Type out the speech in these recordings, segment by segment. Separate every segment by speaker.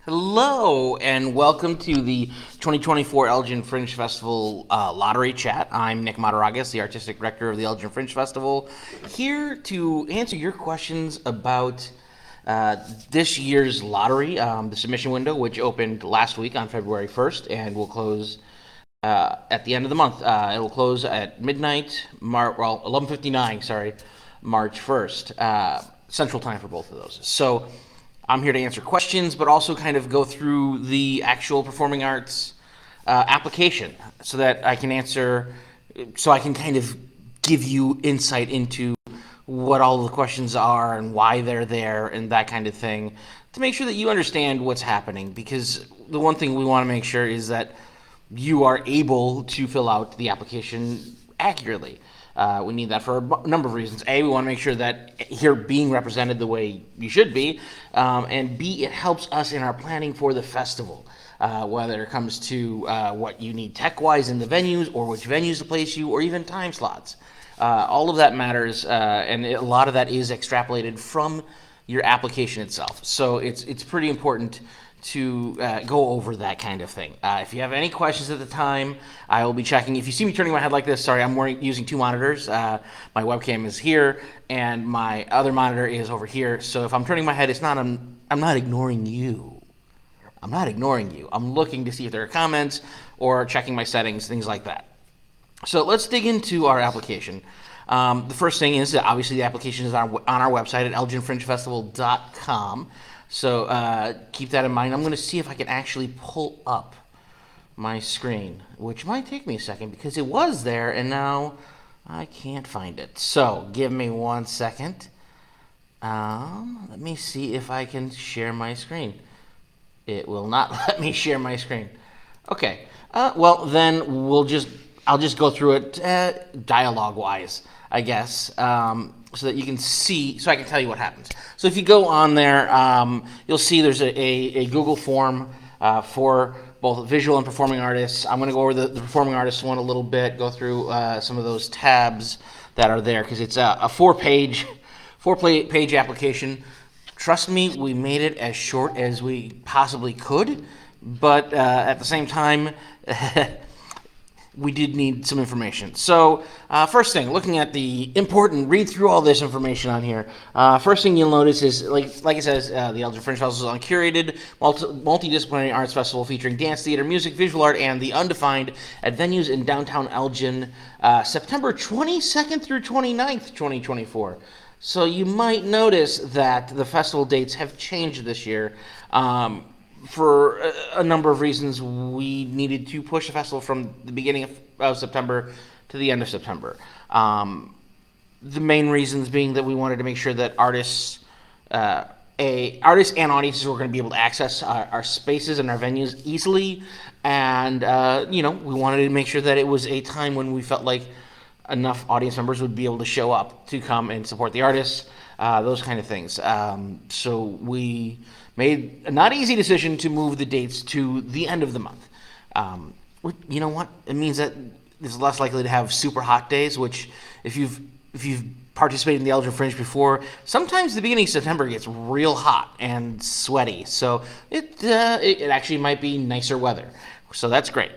Speaker 1: Hello, and welcome to the 2024 Elgin Fringe Festival lottery chat. I'm Nick Mataragas, the artistic director of the Elgin Fringe Festival, here to answer your questions about this year's lottery, the submission window, which opened last week on February 1st and will close at the end of the month. It will close at midnight, 11:59, sorry, March 1st, Central Time for both of those. So I'm here to answer questions, but also kind of go through the actual performing arts application so that I can answer, so I can kind of give you insight into what all the questions are and why they're there and that kind of thing to make sure that you understand what's happening. Because the one thing we want to make sure is that you are able to fill out the application accurately. We need that for a number of reasons. A, we want to make sure that you're being represented the way you should be. And B, it helps us in our planning for the festival. Whether it comes to what you need tech-wise in the venues, or which venues to place you, or even time slots. All of that matters, and a lot of that is extrapolated from your application itself. So it's pretty important to go over that kind of thing. If you have any questions at the time, I will be checking. If you see me turning my head like this, sorry, I'm using two monitors. My webcam is here, and my other monitor is over here. So if I'm turning my head, it's not. I'm not ignoring you. I'm not ignoring you. I'm looking to see if there are comments or checking my settings, things like that. So let's dig into our application. The first thing is that obviously the application is on our website at elginfringefestival.com. So keep that in mind. I'm going to see if I can actually pull up my screen, which might take me a second because it was there and now I can't find it. So give me 1 second. Let me see if I can share my screen. It will not let me share my screen. Okay. Well, then I'll just go through it dialogue-wise, I guess, so that you can see, so I can tell you what happens. So if you go on there, you'll see there's a Google form for both visual and performing artists. I'm going to go over the performing artists one a little bit, go through some of those tabs that are there, because it's a four-page application. Trust me, we made it as short as we possibly could, but at the same time, we did need some information. So first thing, looking at the important, read through all this information on here. First thing you'll notice is, like it says, the Elgin Fringe Festival is a curated, multidisciplinary arts festival featuring dance, theater, music, visual art, and the undefined at venues in downtown Elgin, September 22nd through 29th, 2024. So you might notice that the festival dates have changed this year. For a number of reasons, we needed to push the festival from the beginning of September to the end of September. The main reasons being that we wanted to make sure that artists and audiences were going to be able to access our spaces and our venues easily, and we wanted to make sure that it was a time when we felt like enough audience members would be able to show up to come and support the artists, those kind of things. So we made a not easy decision to move the dates to the end of the month. You know what? It means that it's less likely to have super hot days, which if you've participated in the Elgin Fringe before, sometimes the beginning of September gets real hot and sweaty. So it actually might be nicer weather. So that's great.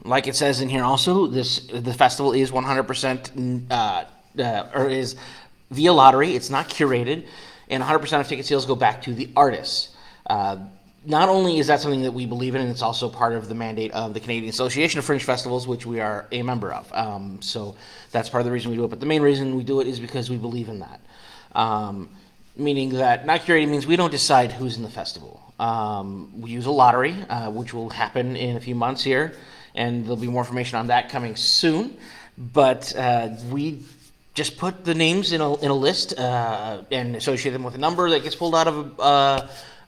Speaker 1: Like it says in here also, the festival is 100% or is via lottery. It's not curated, and 100% of ticket sales go back to the artists. Not only is that something that we believe in, and it's also part of the mandate of the Canadian Association of Fringe Festivals, which we are a member of. So that's part of the reason we do it. But the main reason we do it is because we believe in that. Meaning that not curated means we don't decide who's in the festival. We use a lottery, which will happen in a few months here, and there'll be more information on that coming soon. But we just put the names in a list and associate them with a number that gets pulled out of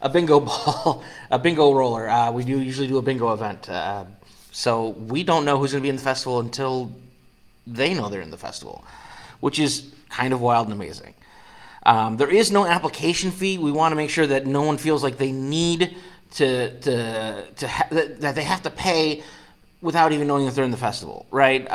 Speaker 1: a bingo ball, a bingo roller. We usually do a bingo event. So we don't know who's going to be in the festival until they know they're in the festival, which is kind of wild and amazing. There is no application fee. We want to make sure that no one feels like they need that they have to pay without even knowing that they're in the festival, right?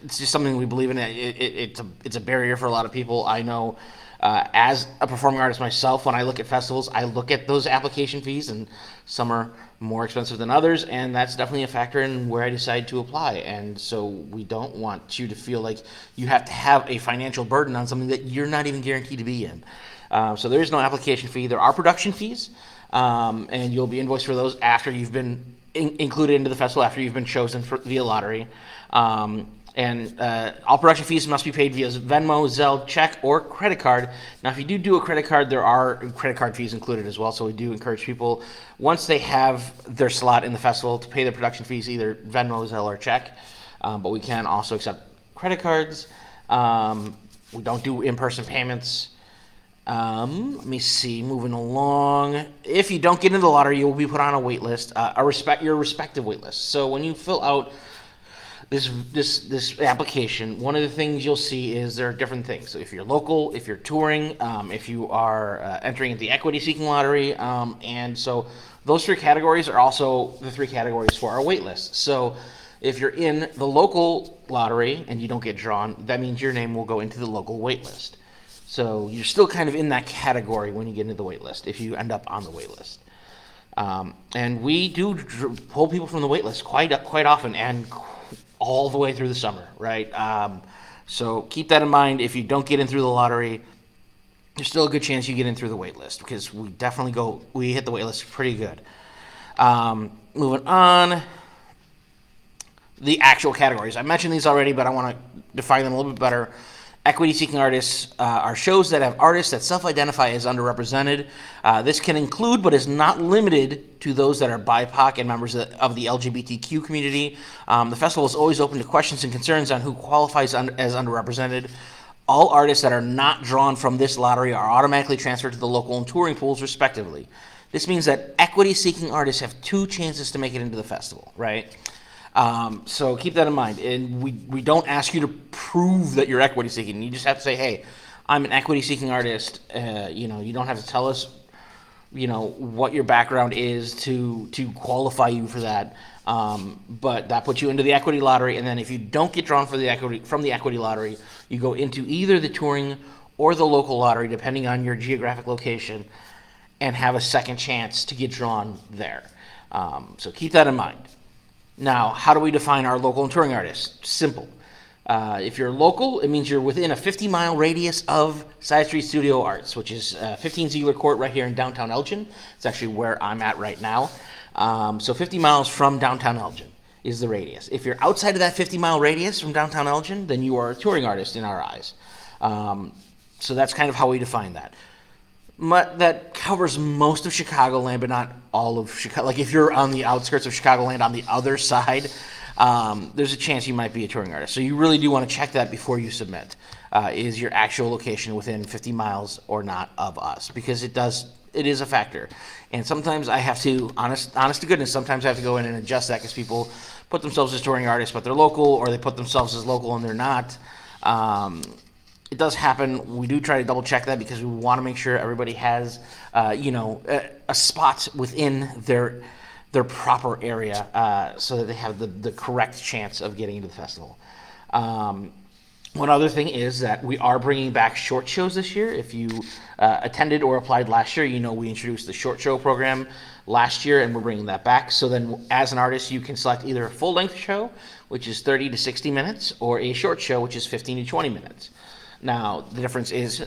Speaker 1: It's just something we believe in. It's a barrier for a lot of people. I know As a performing artist myself, when I look at festivals, I look at those application fees, and some are more expensive than others, and that's definitely a factor in where I decide to apply. And so we don't want you to feel like you have to have a financial burden on something that you're not even guaranteed to be in. So there is no application fee. There are production fees, and you'll be invoiced for those after you've been included into the festival, after you've been chosen via lottery. And all production fees must be paid via Venmo, Zelle, check, or credit card. Now, if you do a credit card, there are credit card fees included as well. So we do encourage people, once they have their slot in the festival, to pay their production fees, either Venmo, Zelle, or check. But we can also accept credit cards. We don't do in-person payments. Let me see, moving along. If you don't get into the lottery, you will be put on a wait list, your respective wait list. So when you fill out this application, one of the things you'll see is there are different things. So if you're local, if you're touring, if you are entering into the equity seeking lottery, and so those three categories are also the three categories for our wait list. So if you're in the local lottery and you don't get drawn, that means your name will go into the local wait list. So you're still kind of in that category when you get into the wait list, if you end up on the wait list. And we do pull people from the wait list quite often, and all the way through the summer, right? So keep that in mind. If you don't get in through the lottery, there's still a good chance you get in through the wait list, because we hit the wait list pretty good. Moving on, the actual categories. I mentioned these already, but I want to define them a little bit better. Equity-seeking artists are shows that have artists that self-identify as underrepresented. This can include, but is not limited to, those that are BIPOC and members of the LGBTQ community. The festival is always open to questions and concerns on who qualifies as underrepresented. All artists that are not drawn from this lottery are automatically transferred to the local and touring pools, respectively. This means that equity-seeking artists have two chances to make it into the festival, right? So keep that in mind. And we don't ask you to prove that you're equity seeking. You just have to say, hey, I'm an equity seeking artist. You don't have to tell us, what your background is to qualify you for that. But that puts you into the equity lottery. And then if you don't get drawn from the equity lottery, you go into either the touring or the local lottery, depending on your geographic location, and have a second chance to get drawn there. So keep that in mind. Now, how do we define our local and touring artists? Simple. If you're local, it means you're within a 50-mile radius of Side Street Studio Arts, which is 15 Ziegler Court right here in downtown Elgin. It's actually where I'm at right now. So 50 miles from downtown Elgin is the radius. If you're outside of that 50-mile radius from downtown Elgin, then you are a touring artist in our eyes. So that's kind of how we define that. That covers most of Chicagoland, but not all of Chicago. Like if you're on the outskirts of Chicagoland on the other side, there's a chance you might be a touring artist. So you really do want to check that before you submit. Is your actual location within 50 miles or not of us? Because it is a factor. And sometimes I have to, honest to goodness, sometimes I have to go in and adjust that, because people put themselves as touring artists, but they're local, or they put themselves as local and they're not. It does happen. We do try to double check that, because we want to make sure everybody has, a spot within their proper area, so that they have the correct chance of getting into the festival. One other thing is that we are bringing back short shows this year. If you attended or applied last year, we introduced the short show program last year, and we're bringing that back. So then, as an artist, you can select either a full-length show, which is 30 to 60 minutes, or a short show, which is 15 to 20 minutes. Now, the difference is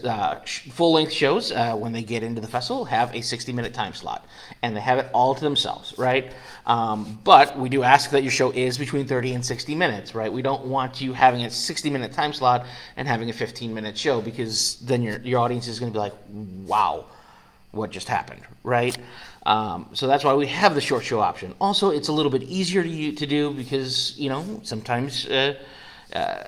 Speaker 1: full-length shows, when they get into the festival, have a 60-minute time slot, and they have it all to themselves, right? But we do ask that your show is between 30 and 60 minutes, right? We don't want you having a 60-minute time slot and having a 15-minute show, because then your audience is going to be like, wow, what just happened, right? So that's why we have the short show option. Also, it's a little bit easier to do, because, sometimes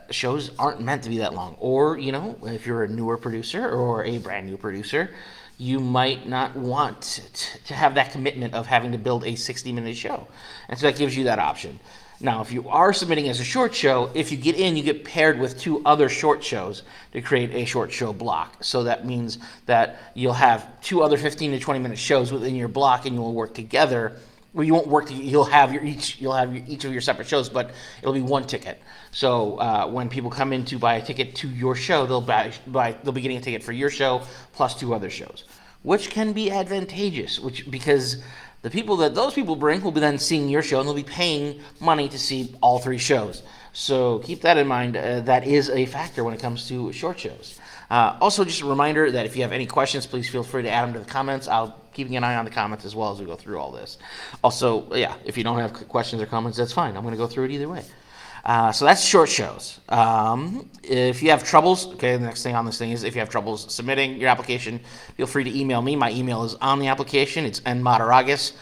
Speaker 1: shows aren't meant to be that long. Or, if you're a newer producer or a brand new producer, you might not want to have that commitment of having to build a 60-minute show. And so that gives you that option. Now, if you are submitting as a short show, if you get in, you get paired with two other short shows to create a short show block. So that means that you'll have two other 15 to 20-minute shows within your block, and you'll work together well, you won't work. You'll have each of your separate shows, but it'll be one ticket. So when people come in to buy a ticket to your show, they'll be getting a ticket for your show plus two other shows, which can be advantageous. Because the people that those people bring will be then seeing your show and they'll be paying money to see all three shows. So keep that in mind. That is a factor when it comes to short shows. Also, just a reminder that if you have any questions, please feel free to add them to the comments. I'll keeping an eye on the comments as well as we go through all this. Also, yeah, if you don't have questions or comments, that's fine. I'm going to go through it either way. So that's short shows. If you have troubles, okay, the next thing on this thing is if you have troubles submitting your application, feel free to email me. My email is on the application. It's Mataragas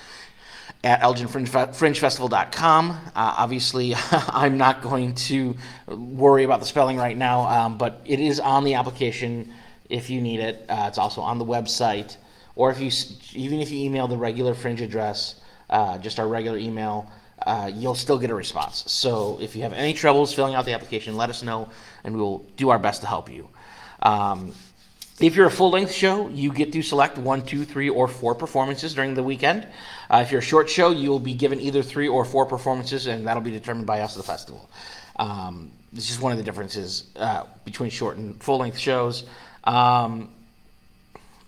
Speaker 1: at elginfringefestival.com. Obviously, I'm not going to worry about the spelling right now, but it is on the application if you need it. It's also on the website, or even if you email the regular Fringe address, just our regular email, you'll still get a response. So if you have any troubles filling out the application, let us know, and we will do our best to help you. If you're a full-length show, you get to select 1, 2, 3, or 4 performances during the weekend. If you're a short show, you will be given either 3 or 4 performances, and that'll be determined by us at the festival. This is one of the differences between short and full-length shows.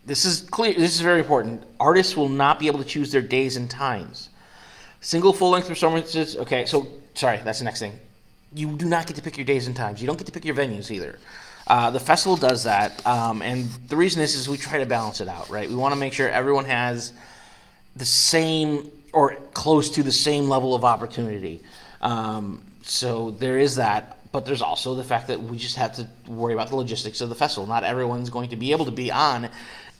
Speaker 1: This is clear. This is very important. Artists will not be able to choose their days and times. Single full-length performances. Okay, so sorry, that's the next thing. You do not get to pick your days and times. You don't get to pick your venues either. The festival does that, and the reason is we try to balance it out, right? We want to make sure everyone has the same or close to the same level of opportunity. So there is that, but there's also the fact that we just have to worry about the logistics of the festival. Not everyone's going to be able to be on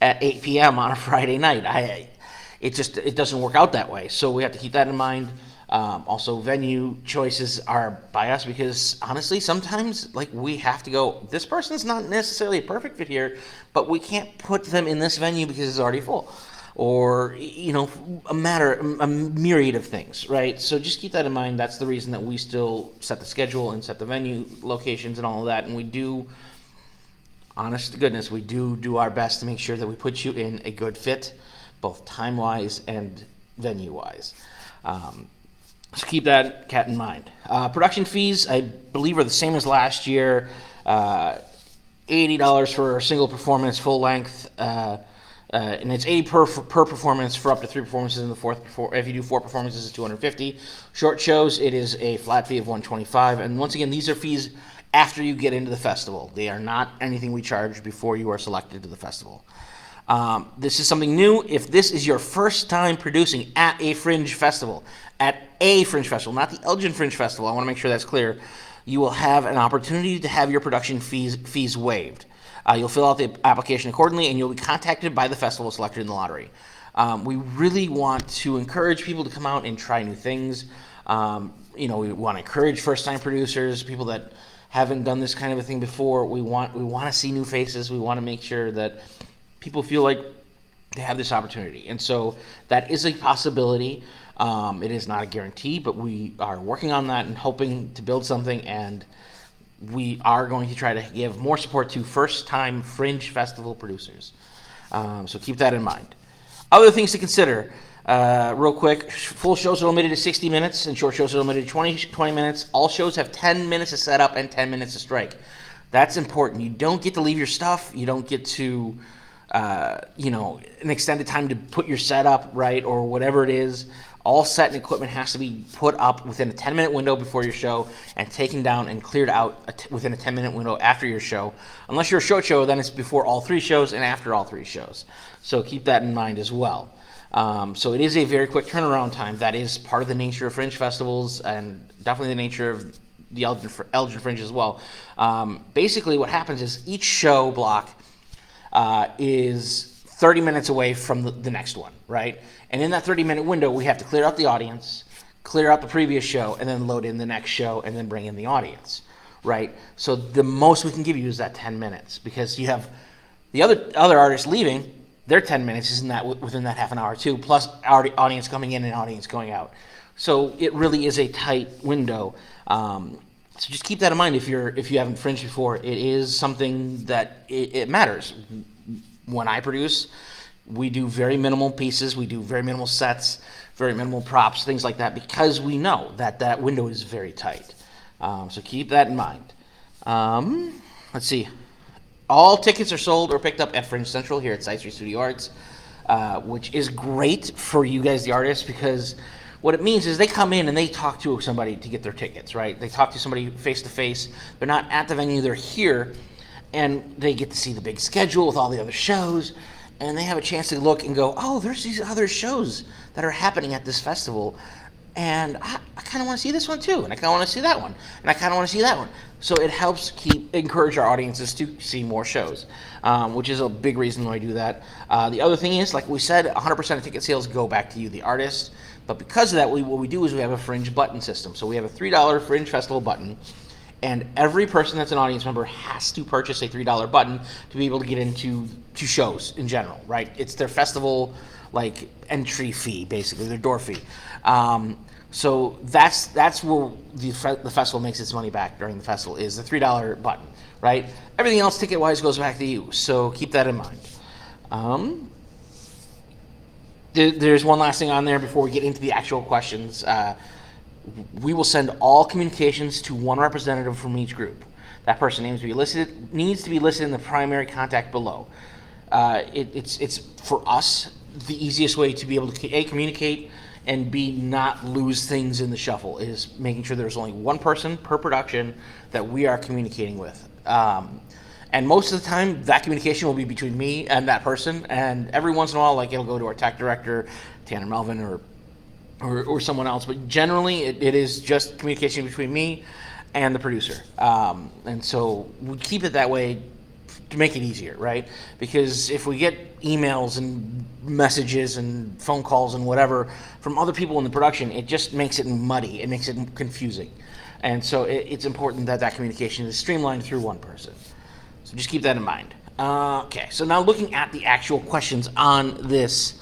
Speaker 1: at 8 p.m. on a Friday night. It doesn't work out that way, so we have to keep that in mind. Also, venue choices are by us because honestly, sometimes we have to go, this person's not necessarily a perfect fit here, but we can't put them in this venue because it's already full, or a myriad of things, right? So just keep that in mind. That's the reason that we still set the schedule and set the venue locations and all of that, and we do, honest to goodness, we do our best to make sure that we put you in a good fit, both time-wise and venue-wise. So keep that in mind. Production fees, I believe, are the same as last year. $80 for a single performance, full length, and it's $80 per performance for up to 3 performances in the fourth. If you do 4 performances, it's $250. Short shows, it is a flat fee of $125. And once again, these are fees after you get into the festival. They are not anything we charge before you are selected to the festival. This is something new. If this is your first time producing at a Fringe Festival, not the Elgin Fringe Festival, I want to make sure that's clear, you will have an opportunity to have your production fees waived. You'll fill out the application accordingly, and you'll be contacted by the festival selected in the lottery. We really want to encourage people to come out and try new things. We want to encourage first-time producers, people that haven't done this kind of a thing before. We want to see new faces. We want to make sure that people feel like they have this opportunity. And so that is a possibility. It is not a guarantee, but we are working on that and hoping to build something, and we are going to try to give more support to first-time Fringe Festival producers. So keep that in mind. Other things to consider, real quick, full shows are limited to 60 minutes, and short shows are limited to 20 minutes. All shows have 10 minutes to set up and 10 minutes to strike. That's important. You don't get to leave your stuff. You don't get to an extended time to put your set up, right, or whatever it is. All set and equipment has to be put up within a 10-minute window before your show and taken down and cleared out within a 10-minute window after your show. Unless you're a short show, then it's before all 3 shows and after all 3 shows. So keep that in mind as well. So it is a very quick turnaround time. That is part of the nature of Fringe festivals and definitely the nature of the Elgin Fringe as well. Basically what happens is each show block is 30 minutes away from the next one, right? And in that 30-minute window, we have to clear out the audience, clear out the previous show, and then load in the next show, and then bring in the audience, right? So the most we can give you is that 10 minutes, because you have the other artists leaving, their 10 minutes is within that half an hour too, plus audience coming in and audience going out. So it really is a tight window. So just keep that in mind if you haven't fringed before. It is something that it matters. When I produce, We do very minimal pieces. We do very minimal sets, very minimal props, things like that, because we know that that window is very tight. So keep that in mind. Let's see. All tickets are sold or picked up at Fringe Central here at Side Street Studio Arts, which is great for you guys, the artists, because what it means is they come in and they talk to somebody to get their tickets, right? They talk to somebody face to face. They're not at the venue, they're here, and they get to see the big schedule with all the other shows, and they have a chance to look and go, oh, there's these other shows that are happening at this festival, and I kind of want to see this one too, and I kind of want to see that one, and I kind of want to see that one. So it helps encourage our audiences to see more shows, which is a big reason why I do that. The other thing is, like we said, 100% of ticket sales go back to you, the artist. But because of that, what we do is we have a Fringe button system. So we have a $3 Fringe Festival button, and every person that's an audience member has to purchase a $3 button to be able to get into shows in general, right? It's their festival like entry fee, basically their door fee. So that's where the festival makes its money back during the festival, is the $3 button, right? Everything else ticket-wise goes back to you, so keep that in mind. There's one last thing on there before we get into the actual questions. We will send all communications to one representative from each group. That person needs to be listed in the primary contact below. It's for us the easiest way to be able to A, communicate, and B, not lose things in the shuffle, is making sure there's only one person per production that we are communicating with. And most of the time, that communication will be between me and that person, and every once in a while, like, it'll go to our tech director, Tanner Melvin, or someone else, but generally it is just communication between me and the producer. And so we keep it that way to make it easier, right? Because if we get emails and messages and phone calls and whatever from other people in the production, it just makes it muddy. It makes it confusing. And so it's important that that communication is streamlined through one person. So just keep that in mind. Okay, so now looking at the actual questions on this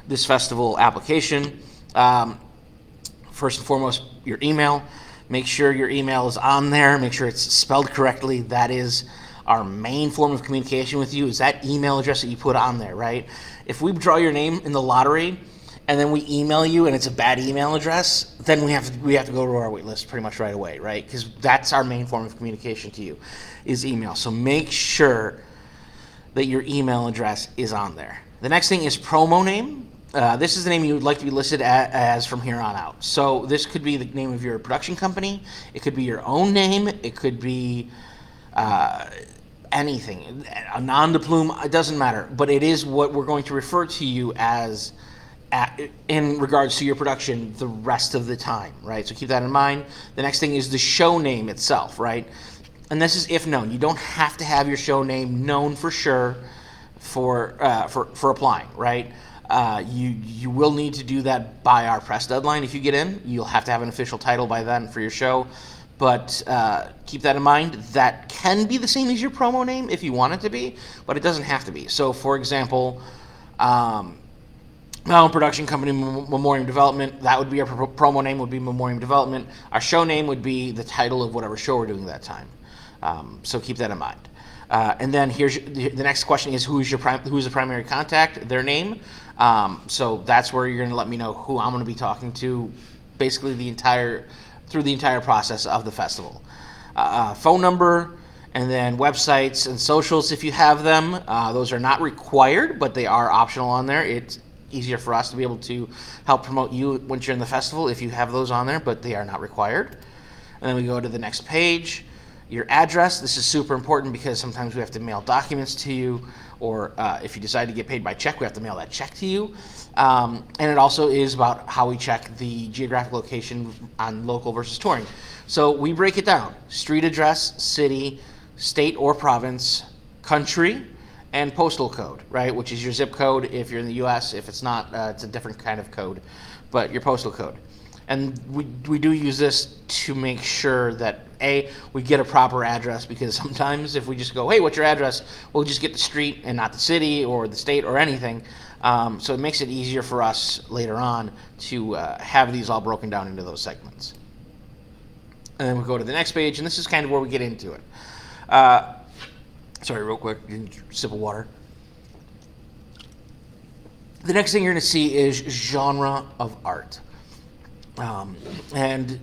Speaker 1: festival application. First and foremost, your email. Make sure your email is on there. Make sure it's spelled correctly. That is our main form of communication with you, is that email address that you put on there, right? If we draw your name in the lottery and then we email you and it's a bad email address, then we have to go to our wait list pretty much right away, right? Because that's our main form of communication to you, is email. So make sure that your email address is on there. The next thing is promo name. This is the name you would like to be listed as from here on out. So this could be the name of your production company. It could be your own name. It could be anything, a nom de plume, it doesn't matter. But it is what we're going to refer to you as in regards to your production the rest of the time, right? So keep that in mind. The next thing is the show name itself, right? And this is if known. You don't have to have your show name known for sure for applying, right? You will need to do that by our press deadline. If you get in, you'll have to have an official title by then for your show. But keep that in mind. That can be the same as your promo name if you want it to be, but it doesn't have to be. So, for example, my own production company, Memoriam Development, that would be our promo name, would be Memoriam Development. Our show name would be the title of whatever show we're doing at that time. So keep that in mind. And then here's the next question is who's the primary contact, their name. So that's where you're going to let me know who I'm going to be talking to, basically through the entire process of the festival. Phone number, and then websites and socials if you have them. Those are not required, but they are optional on there. It's easier for us to be able to help promote you once you're in the festival if you have those on there, but they are not required. And then we go to the next page. Your address. This is super important because sometimes we have to mail documents to you, or if you decide to get paid by check, we have to mail that check to you. And it also is about how we check the geographic location on local versus touring. So we break it down: street address, city, state or province, country, and postal code, right? Which is your zip code if you're in the U.S. If it's not, it's a different kind of code, but your postal code. And we do use this to make sure that, A, we get a proper address, because sometimes if we just go, hey, what's your address? We'll just get the street and not the city or the state or anything. So it makes it easier for us later on to have these all broken down into those segments. And then we go to the next page, and this is kind of where we get into it. Sorry, real quick, sip of water. The next thing you're going to see is genre of art. And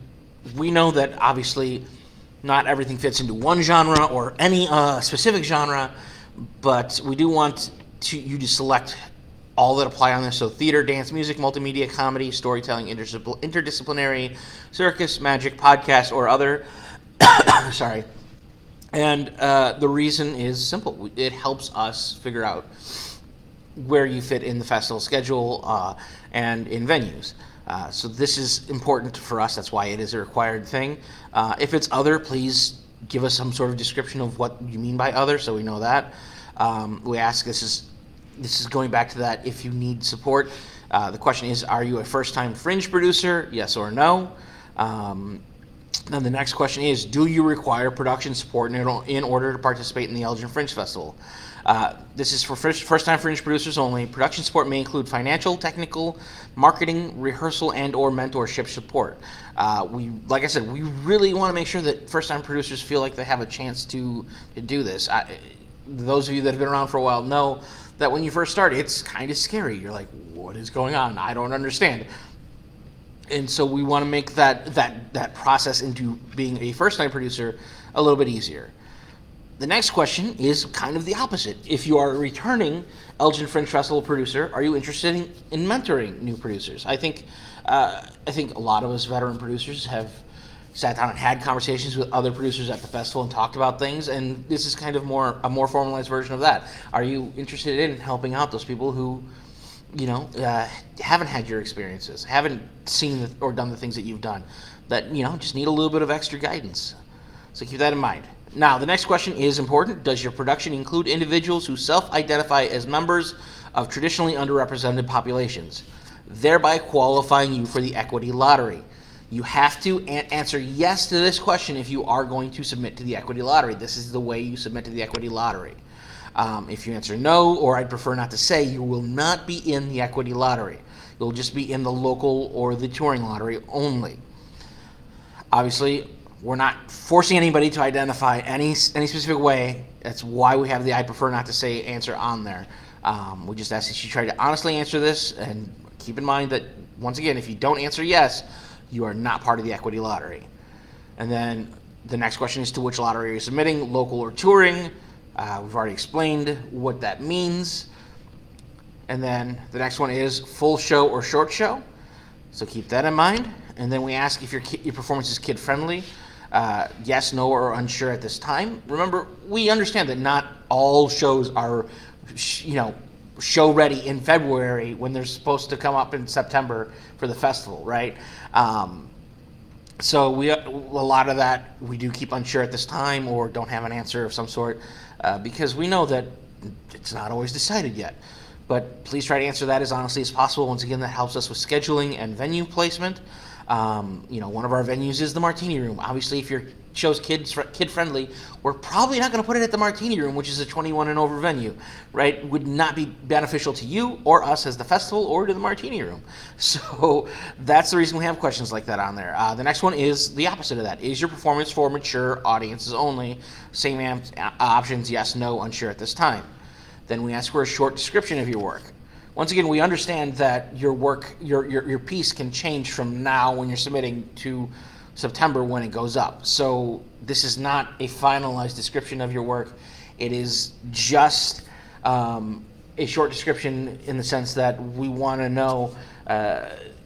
Speaker 1: we know that obviously not everything fits into one genre or any specific genre, but we do want you to select all that apply on this. So theater, dance, music, multimedia, comedy, storytelling, interdisciplinary, circus, magic, podcast, or other. Sorry. And the reason is simple. It helps us figure out where you fit in the festival schedule and in venues. So this is important for us. That's why it is a required thing. If it's other, please give us some sort of description of what you mean by other, so we know that. We ask, this is going back to that, if you need support. The question is, are you a first-time Fringe producer? Yes or no. Then the next question is, do you require production support in order to participate in the Elgin Fringe Festival? This is for first-time Fringe producers only. Production support may include financial, technical, marketing, rehearsal, and/or mentorship support. Like I said, we really want to make sure that first-time producers feel like they have a chance to do this. Those of you that have been around for a while know that when you first start, it's kind of scary. You're like, what is going on? I don't understand. And so we want to make that process into being a first-time producer a little bit easier. The next question is kind of the opposite. If you are a returning Elgin Fringe Festival producer, are you interested in mentoring new producers? I think a lot of us veteran producers have sat down and had conversations with other producers at the festival and talked about things, and this is kind of a more formalized version of that. Are you interested in helping out those people who, haven't had your experiences, haven't seen or done the things that you've done, that, just need a little bit of extra guidance? So keep that in mind. Now, the next question is important. Does your production include individuals who self-identify as members of traditionally underrepresented populations, thereby qualifying you for the equity lottery? You have to answer yes to this question if you are going to submit to the equity lottery. This is the way you submit to the equity lottery. If you answer no, or I'd prefer not to say, you will not be in the equity lottery. You'll just be in the local or the touring lottery only. Obviously, we're not forcing anybody to identify any specific way. That's why we have the I prefer not to say answer on there. We just ask that you try to honestly answer this, and keep in mind that, once again, if you don't answer yes, you are not part of the equity lottery. And then the next question is, to which lottery are you submitting, local or touring? We've already explained what that means. And then the next one is full show or short show. So keep that in mind. And then we ask if your performance is kid-friendly. Yes, no, or unsure at this time. Remember, we understand that not all shows are, show ready in February when they're supposed to come up in September for the festival, right? So a lot of that we do keep unsure at this time, or don't have an answer of some sort, because we know that it's not always decided yet. But please try to answer that as honestly as possible. Once again, that helps us with scheduling and venue placement. One of our venues is the Martini Room. Obviously, if your show's kid-friendly, we're probably not going to put it at the Martini Room, which is a 21 and over venue, right? Would not be beneficial to you or us as the festival, or to the Martini Room. So that's the reason we have questions like that on there. The next one is the opposite of that. Is your performance for mature audiences only? Same options, yes, no, unsure at this time. Then we ask for a short description of your work. Once again, we understand that your work, your piece can change from now when you're submitting to September when it goes up. So this is not a finalized description of your work. It is just a short description in the sense that we want to know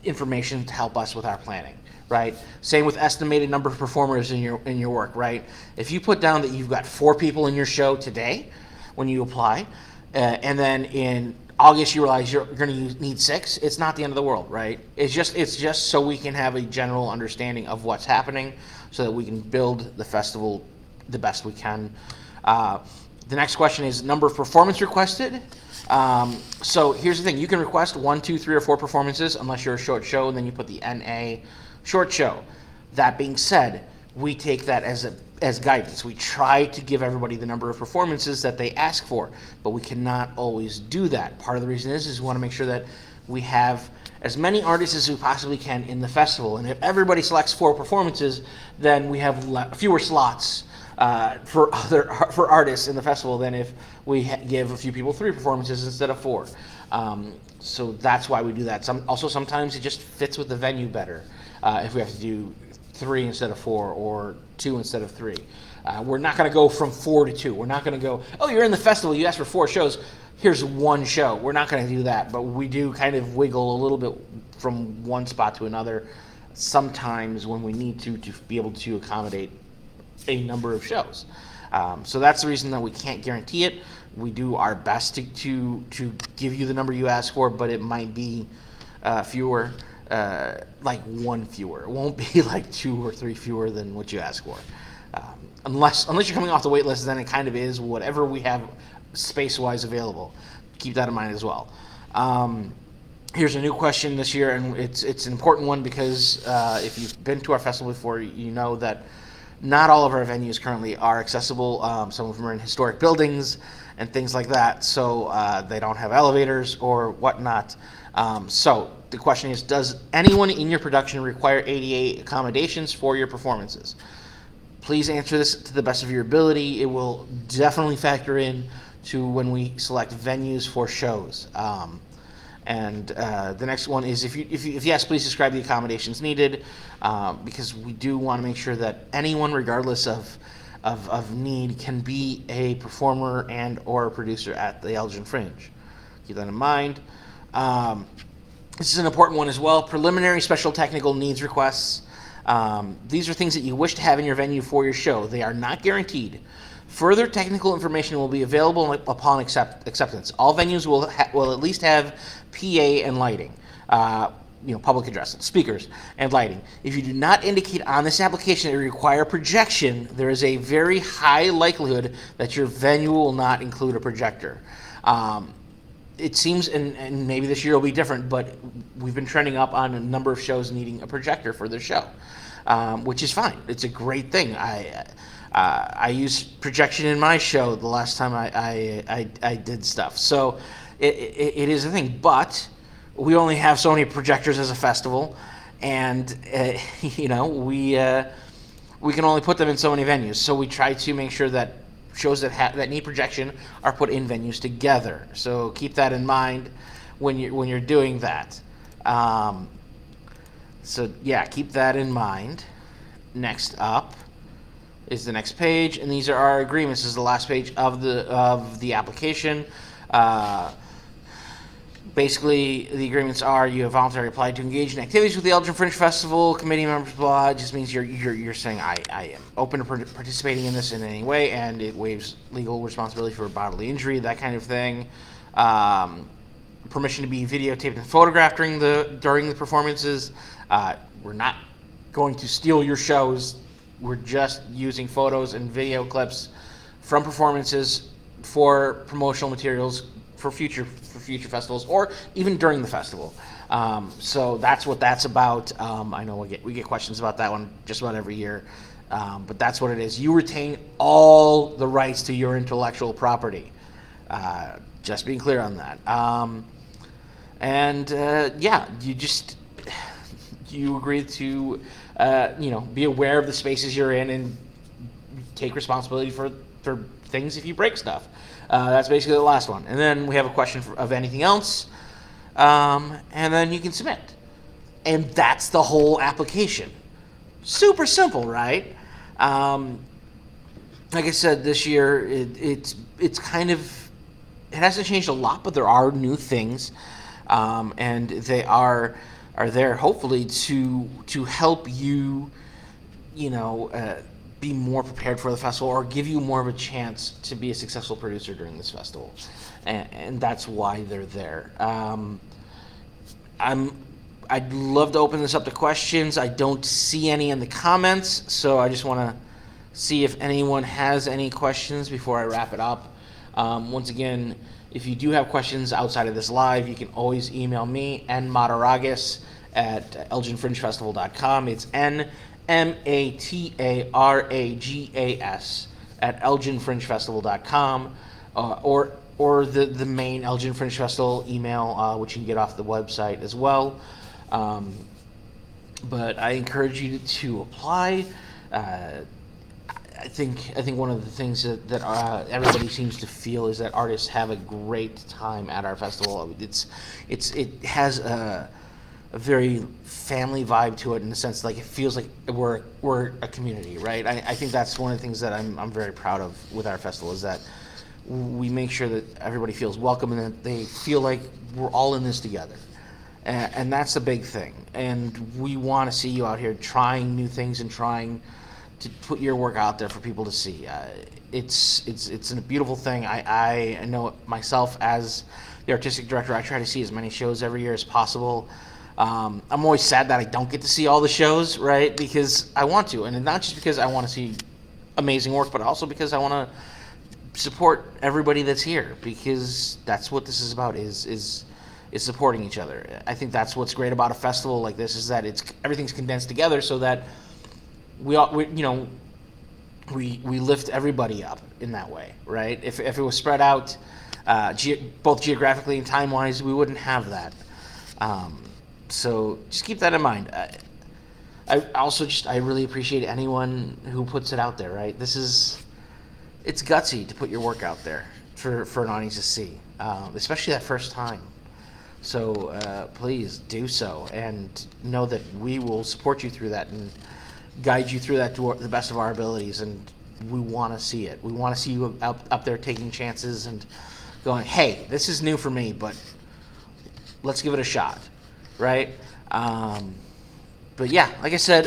Speaker 1: information to help us with our planning, right? Same with estimated number of performers in your work, right? If you put down that you've got 4 people in your show today when you apply, and then in August you realize you're going to need 6, it's not the end of the world, right? It's just so we can have a general understanding of what's happening, so that we can build the festival the best we can. The next question is number of performance requested. So here's the thing: you can request 1, 2, 3, or 4 performances unless you're a short show, and then you put the NA short show. That being said, we take that as guidance. We try to give everybody the number of performances that they ask for, but we cannot always do that. Part of the reason is we want to make sure that we have as many artists as we possibly can in the festival. And if everybody selects 4 performances, then we have fewer slots for artists in the festival than if we give a few people 3 performances instead of 4. So that's why we do that. Sometimes it just fits with the venue better. If we have to do 3 instead of 4 or 2 instead of 3. We're not going to go from 4 to 2. We're not going to go, oh, you're in the festival, you asked for 4 shows, here's 1 show. We're not going to do that, but we do kind of wiggle a little bit from one spot to another sometimes when we need to be able to accommodate a number of shows. So that's the reason that we can't guarantee it. We do our best to give you the number you ask for, but it might be fewer, like 1 fewer. It won't be like 2 or 3 fewer than what you ask for. Unless you're coming off the wait list, then it kind of is whatever we have space-wise available. Keep that in mind as well. Here's a new question this year, and it's an important one because if you've been to our festival before, you know that not all of our venues currently are accessible. Some of them are in historic buildings and things like that, so they don't have elevators or whatnot. So the question is, does anyone in your production require ADA accommodations for your performances? Please answer this to the best of your ability. It will definitely factor in to when we select venues for shows. And the next one is, if yes, please describe the accommodations needed, because we do want to make sure that anyone, regardless of need, can be a performer and or a producer at the Elgin Fringe. Keep that in mind. This is an important one as well. Preliminary special technical needs requests. These are things that you wish to have in your venue for your show. They are not guaranteed. Further technical information will be available upon acceptance. All venues will at least have PA and lighting, public address, speakers, and lighting. If you do not indicate on this application that you require projection, there is a very high likelihood that your venue will not include a projector. It seems, and maybe this year will be different, but we've been trending up on a number of shows needing a projector for their show, which is fine. It's a great thing. I used projection in my show the last time I did stuff. So it is a thing, but we only have so many projectors as a festival, and we can only put them in so many venues. So we try to make sure that shows that need projection are put in venues together. So keep that in mind when you're doing that. Keep that in mind. Next up is the next page, and these are our agreements. This is the last page of the application. Basically, the agreements are: you have voluntarily applied to engage in activities with the Elgin Fringe Festival committee members. Blah. It just means you're saying I am open to participating in this in any way, and it waives legal responsibility for bodily injury, that kind of thing. Permission to be videotaped and photographed during the performances. We're not going to steal your shows. We're just using photos and video clips from performances for promotional materials for future festivals, or even during the festival. So that's what that's about. I know we get questions about that one just about every year, but that's what it is. You retain all the rights to your intellectual property. Just being clear on that. You agree to be aware of the spaces you're in and take responsibility for things if you break stuff. That's basically the last one. And then we have a question of anything else, and then you can submit. And that's the whole application. Super simple, right? Like I said, this year it's kind of, it hasn't changed a lot, but there are new things, and they are there hopefully to help you, be more prepared for the festival, or give you more of a chance to be a successful producer during this festival, and that's why they're there. I'd love to open this up to questions. I don't see any in the comments, so I just want to see if anyone has any questions before I wrap it up. Once again, if you do have questions outside of this live, you can always email me, Mataragas at elginfringefestival.com. It's NMATARAGAS at elginfringefestival.com, or the main Elgin Fringe Festival email, which you can get off the website as well. But I encourage you to apply. I think one of the things that everybody seems to feel is that artists have a great time at our festival. It has a very family vibe to it in the sense like it feels like we're a community, right? I think that's one of the things that I'm very proud of with our festival is that we make sure that everybody feels welcome and that they feel like we're all in this together. And that's the big thing. And we want to see you out here trying new things and trying to put your work out there for people to see. It's a beautiful thing. I know myself as the artistic director, I try to see as many shows every year as possible. I'm always sad that I don't get to see all the shows, right? Because I want to, and not just because I want to see amazing work, but also because I want to support everybody that's here, because that's what this is about, is supporting each other. I think that's what's great about a festival like this is that everything's condensed together so that we lift everybody up in that way, right? If it was spread out both geographically and time-wise, we wouldn't have that. So just keep that in mind. I really appreciate anyone who puts it out there, right? It's gutsy to put your work out there for an audience to see, especially that first time. So please do so, and know that we will support you through that and guide you through that to the best of our abilities. And we want to see it. We want to see you up there taking chances and going, hey, this is new for me, but let's give it a shot, right? But yeah, like I said,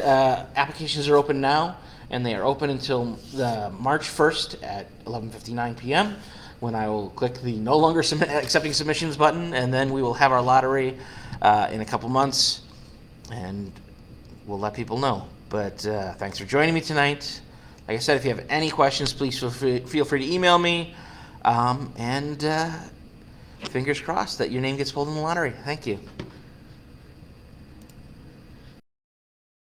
Speaker 1: applications are open now, and they are open until March 1st at 11:59 p.m. when I will click the no longer accepting submissions button, and then we will have our lottery in a couple months, and we'll let people know. But thanks for joining me tonight. Like I said, if you have any questions, please feel free to email me, and fingers crossed that your name gets pulled in the lottery. Thank you.